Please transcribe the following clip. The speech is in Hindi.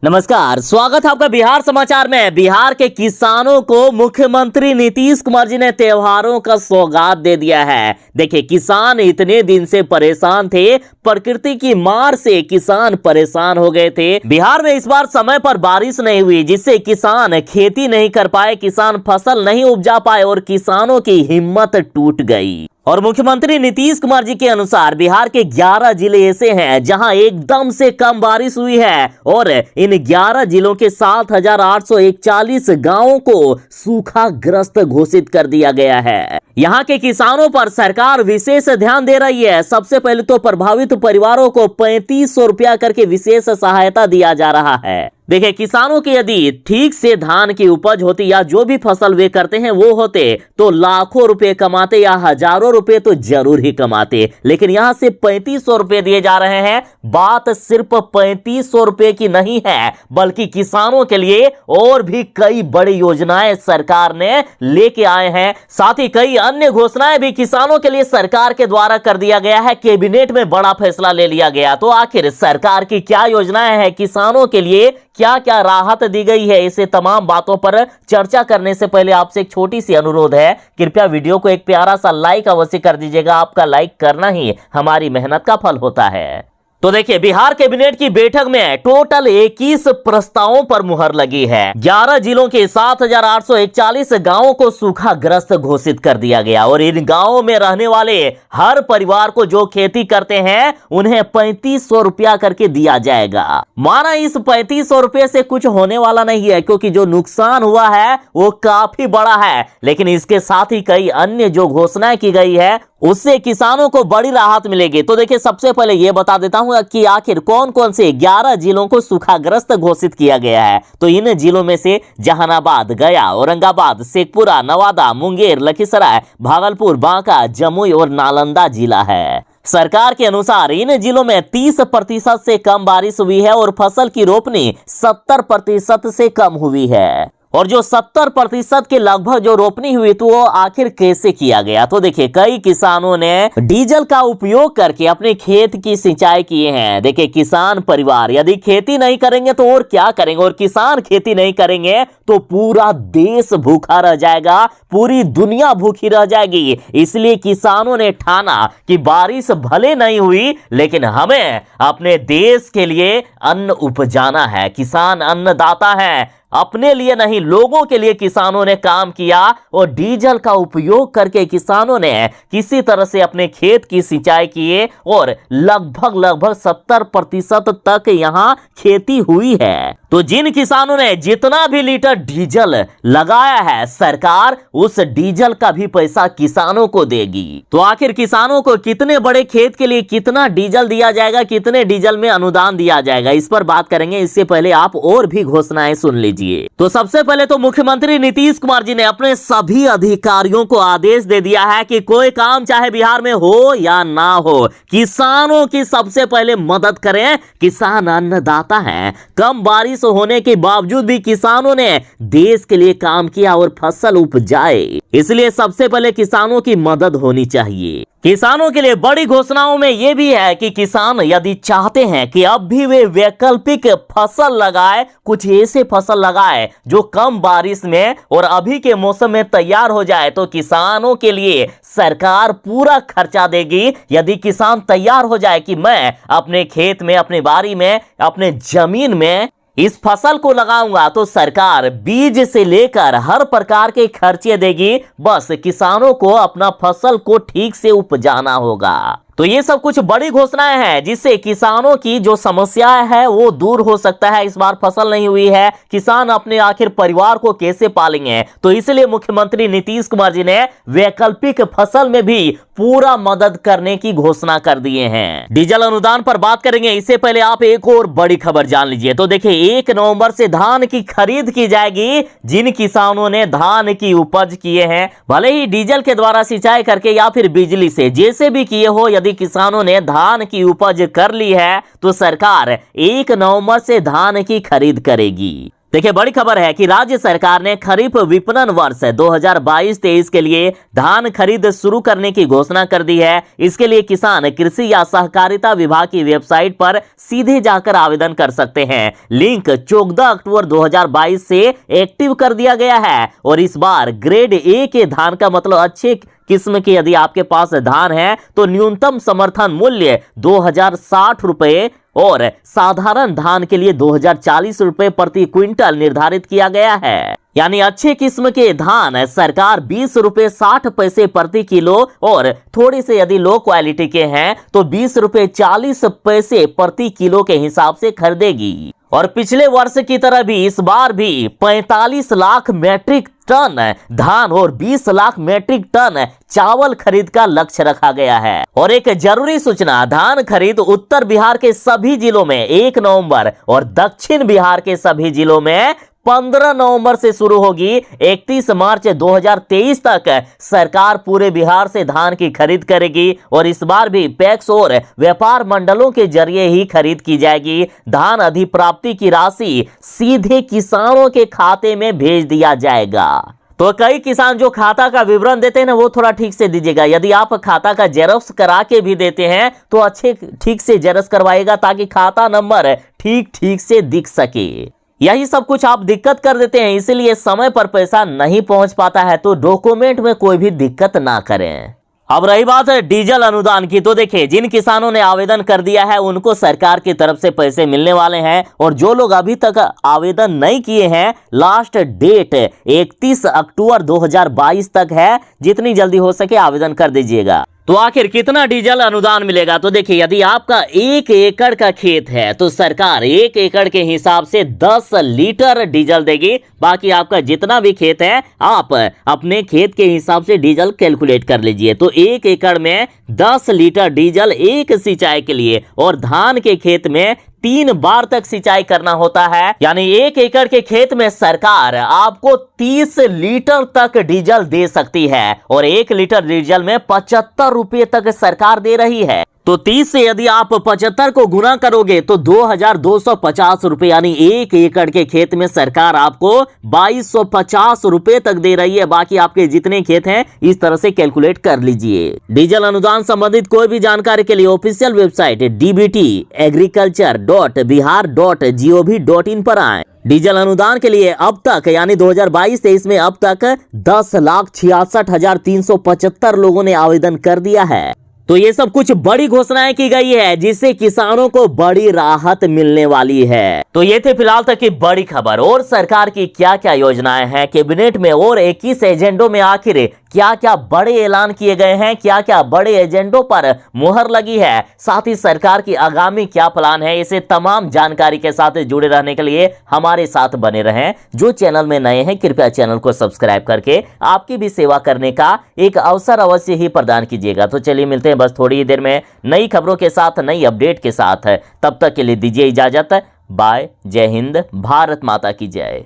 नमस्कार, स्वागत है आपका बिहार समाचार में। बिहार के किसानों को मुख्यमंत्री नीतीश कुमार जी ने त्योहारों का सौगात दे दिया है। देखिए, किसान इतने दिन से परेशान थे, प्रकृति की मार से किसान परेशान हो गए थे। बिहार में इस बार समय पर बारिश नहीं हुई, जिससे किसान खेती नहीं कर पाए, किसान फसल नहीं उपजा पाए और किसानों की हिम्मत टूट गई। और मुख्यमंत्री नीतीश कुमार जी के अनुसार बिहार के 11 जिले ऐसे हैं जहां एकदम से कम बारिश हुई है और इन 11 जिलों के 7,841 गांवों को सूखाग्रस्त घोषित कर दिया गया है। यहाँ के किसानों पर सरकार विशेष ध्यान दे रही है। सबसे पहले तो प्रभावित परिवारों को 3500 रुपया करके विशेष सहायता दिया जा रहा है। देखिए, किसानों की यदि ठीक से धान की उपज होती या जो भी फसल वे करते हैं वो होते तो लाखों रुपए कमाते या हजारों रुपए तो जरूर ही कमाते, लेकिन यहाँ से 3500 रुपए दिए जा रहे हैं। बात सिर्फ 3500 रुपए की नहीं है, बल्कि किसानों के लिए और भी कई बड़ी योजनाएं सरकार ने लेके आए हैं। साथ ही कई अन्य घोषणाएं भी किसानों के लिए सरकार के द्वारा कर दिया गया है। कैबिनेट में बड़ा फैसला ले लिया गया। तो आखिर सरकार की क्या योजनाएं हैं, किसानों के लिए क्या क्या राहत दी गई है, इसे तमाम बातों पर चर्चा करने से पहले आपसे एक छोटी सी अनुरोध है, कृपया वीडियो को एक प्यारा सा लाइक अवश्य कर दीजिएगा। आपका लाइक करना ही हमारी मेहनत का फल होता है। तो देखिए, बिहार कैबिनेट की बैठक में टोटल 21 प्रस्तावों पर मुहर लगी है। 11 जिलों के 7,841 गांवों को सूखाग्रस्त घोषित कर दिया गया और इन गांवों में रहने वाले हर परिवार को जो खेती करते हैं उन्हें 3500 रुपया करके दिया जाएगा। माना इस 3500 रुपये से कुछ होने वाला नहीं है, क्योंकि जो नुकसान हुआ है वो काफी बड़ा है, लेकिन इसके साथ ही कई अन्य जो घोषणाएं की गई है उससे किसानों को बड़ी राहत मिलेगी। तो देखिए, सबसे पहले यह बता देता हूं कि आखिर कौन कौन से 11 जिलों को सूखाग्रस्त घोषित किया गया है। तो इन जिलों में से जहानाबाद, गया, औरंगाबाद, शेखपुरा, नवादा, मुंगेर, लखीसराय, भागलपुर, बांका, जमुई और नालंदा जिला है। सरकार के अनुसार इन जिलों में 30% से कम बारिश हुई है और फसल की रोपनी 70% से कम हुई है। और जो 70% के लगभग जो रोपनी हुई तो वो आखिर कैसे किया गया? तो देखिए, कई किसानों ने डीजल का उपयोग करके अपने खेत की सिंचाई किए हैं। देखिए, किसान परिवार यदि खेती नहीं करेंगे तो और क्या करेंगे, और किसान खेती नहीं करेंगे तो पूरा देश भूखा रह जाएगा, पूरी दुनिया भूखी रह जाएगी। इसलिए किसानों ने ठाना कि बारिश भले नहीं हुई, लेकिन हमें अपने देश के लिए अन्न उपजाना है। किसान अन्नदाता है, अपने लिए नहीं लोगों के लिए किसानों ने काम किया और डीजल का उपयोग करके किसानों ने किसी तरह से अपने खेत की सिंचाई किए और लगभग 70% तक यहां खेती हुई है। तो जिन किसानों ने जितना भी लीटर डीजल लगाया है, सरकार उस डीजल का भी पैसा किसानों को देगी। तो आखिर किसानों को कितने बड़े खेत के लिए कितना डीजल दिया जाएगा, कितने डीजल में अनुदान दिया जाएगा, इस पर बात करेंगे। इससे पहले आप और भी घोषणाएं सुन लीजिए। तो सबसे पहले तो मुख्यमंत्री नीतीश कुमार जी ने अपने सभी अधिकारियों को आदेश दे दिया है कि कोई काम चाहे बिहार में हो या ना हो, किसानों की सबसे पहले मदद करें। किसान अन्नदाता हैं। कम बारिश होने के बावजूद भी किसानों ने देश के लिए काम किया और फसल उपजाए, इसलिए सबसे पहले किसानों की मदद होनी चाहिए। किसानों के लिए बड़ी घोषणाओं में यह भी है कि किसान यदि चाहते हैं कि अब भी वे वैकल्पिक फसल लगाए, कुछ ऐसे फसल लगाए जो कम बारिश में और अभी के मौसम में तैयार हो जाए, तो किसानों के लिए सरकार पूरा खर्चा देगी। यदि किसान तैयार हो जाए कि मैं अपने खेत में, अपने बाड़ी में, अपने जमीन में इस फसल को लगाऊंगा, तो सरकार बीज से लेकर हर प्रकार के खर्चे देगी। बस किसानों को अपना फसल को ठीक से उपजाना होगा। तो ये सब कुछ बड़ी घोषणाएं हैं जिससे किसानों की जो समस्या है वो दूर हो सकता है। इस बार फसल नहीं हुई है, किसान अपने आखिर परिवार को कैसे पालेंगे? तो इसलिए मुख्यमंत्री नीतीश कुमार जी ने वैकल्पिक फसल में भी पूरा मदद करने की घोषणा कर दिए हैं। डीजल अनुदान पर बात करेंगे, इससे पहले आप एक और बड़ी खबर जान लीजिए। तो देखिए, 1 नवंबर से धान की खरीद की जाएगी। जिन किसानों ने धान की उपज किए हैं, भले ही डीजल के द्वारा सिंचाई करके या फिर बिजली से, जैसे भी किए हो, यदि किसानों ने धान की उपज कर ली है तो सरकार 1 नवंबर से धान की खरीद करेगी। देखिए, बड़ी खबर है कि राज्य सरकार ने खरीफ विपणन वर्ष 2022-23 के लिए धान खरीद शुरू करने की घोषणा कर दी है। इसके लिए किसान कृषि या सहकारिता विभाग की वेबसाइट पर सीधे जाकर आवेदन कर सकते हैं। लिंक 14 अक्टूबर 2022 से एक्टिव कर दिया गया है और इस बार ग्रेड ए के धान का मतलब अच्छे किस्म के यदि आपके पास धान है तो न्यूनतम समर्थन मूल्य 2060 रुपए और साधारण धान के लिए 2040 रुपए प्रति क्विंटल निर्धारित किया गया है। यानी अच्छे किस्म के धान सरकार 20 रुपए 60 पैसे प्रति किलो और थोड़े से यदि लो क्वालिटी के हैं तो 20 रुपए 40 पैसे प्रति किलो के हिसाब से खरीदेगी। और पिछले वर्ष की तरह भी इस बार भी 45 लाख मीट्रिक टन धान और 20 लाख मीट्रिक टन चावल खरीद का लक्ष्य रखा गया है। और एक जरूरी सूचना, धान खरीद उत्तर बिहार के सभी जिलों में 1 नवंबर और दक्षिण बिहार के सभी जिलों में 15 नवंबर से शुरू होगी। 31 मार्च 2023 तक सरकार पूरे बिहार से धान की खरीद करेगी और इस बार भी पैक्स और व्यापार मंडलों के जरिए ही खरीद की जाएगी। धान अधिप्राप्ति की राशि सीधे किसानों के खाते में भेज दिया जाएगा। तो कई किसान जो खाता का विवरण देते हैं ना, वो थोड़ा ठीक से दीजिएगा। यदि आप खाता का जेरॉक्स करा के भी देते हैं तो अच्छे ठीक से जेरॉक्स करवाइएगा ताकि खाता नंबर ठीक से दिख सके। यही सब कुछ आप दिक्कत कर देते हैं, इसीलिए समय पर पैसा नहीं पहुंच पाता है, तो डॉक्यूमेंट में कोई भी दिक्कत ना करें। अब रही बात है डीजल अनुदान की, तो देखिए, जिन किसानों ने आवेदन कर दिया है उनको सरकार की तरफ से पैसे मिलने वाले हैं और जो लोग अभी तक आवेदन नहीं किए हैं, लास्ट डेट 31 अक्टूबर 2022 तक है। जितनी जल्दी हो सके आवेदन कर दीजिएगा। तो आखिर कितना डीजल अनुदान मिलेगा? तो देखिए, यदि आपका 1 एकड़ का खेत है तो सरकार 1 एकड़ के हिसाब से 10 लीटर डीजल देगी। बाकी आपका जितना भी खेत है आप अपने खेत के हिसाब से डीजल कैलकुलेट कर लीजिए। तो 1 एकड़ में 10 लीटर डीजल एक सिंचाई के लिए, और धान के खेत में 3 बार तक सिंचाई करना होता है। यानी 1 एकड़ के खेत में सरकार आपको 30 लीटर तक डीजल दे सकती है और 1 लीटर डीजल में 75 रुपए तक सरकार दे रही है। तो 30 से यदि आप 75 को गुना करोगे तो 2250 रुपए, यानी 1 एकड़ के खेत में सरकार आपको 2250 रुपए तक दे रही है। बाकी आपके जितने खेत हैं इस तरह से कैलकुलेट कर लीजिए। डीजल अनुदान संबंधित कोई भी जानकारी के लिए ऑफिशियल वेबसाइट dbtagriculture.bihar.gov.in पर आए। डीजल अनुदान के लिए अब तक यानी 2022-23 में अब तक 10,66,375 लोगों ने आवेदन कर दिया है। तो ये सब कुछ बड़ी घोषणाएं की गई है जिससे किसानों को बड़ी राहत मिलने वाली है। तो ये थे फिलहाल तक की बड़ी खबर। और सरकार की क्या क्या योजनाएं हैं कैबिनेट में और 21 एजेंडों में आखिर क्या क्या बड़े ऐलान किए गए हैं, क्या क्या बड़े एजेंडों पर मुहर लगी है, साथ ही सरकार की आगामी क्या प्लान है, इसे तमाम जानकारी के साथ जुड़े रहने के लिए हमारे साथ बने रहें। जो चैनल में नए हैं कृपया चैनल को सब्सक्राइब करके आपकी भी सेवा करने का एक अवसर अवश्य ही प्रदान कीजिएगा। तो चलिए मिलते हैं बस थोड़ी ही देर में नई खबरों के साथ, नई अपडेट के साथ। तब तक के लिए दीजिए इजाजत। बाय। जय हिंद। भारत माता की जय।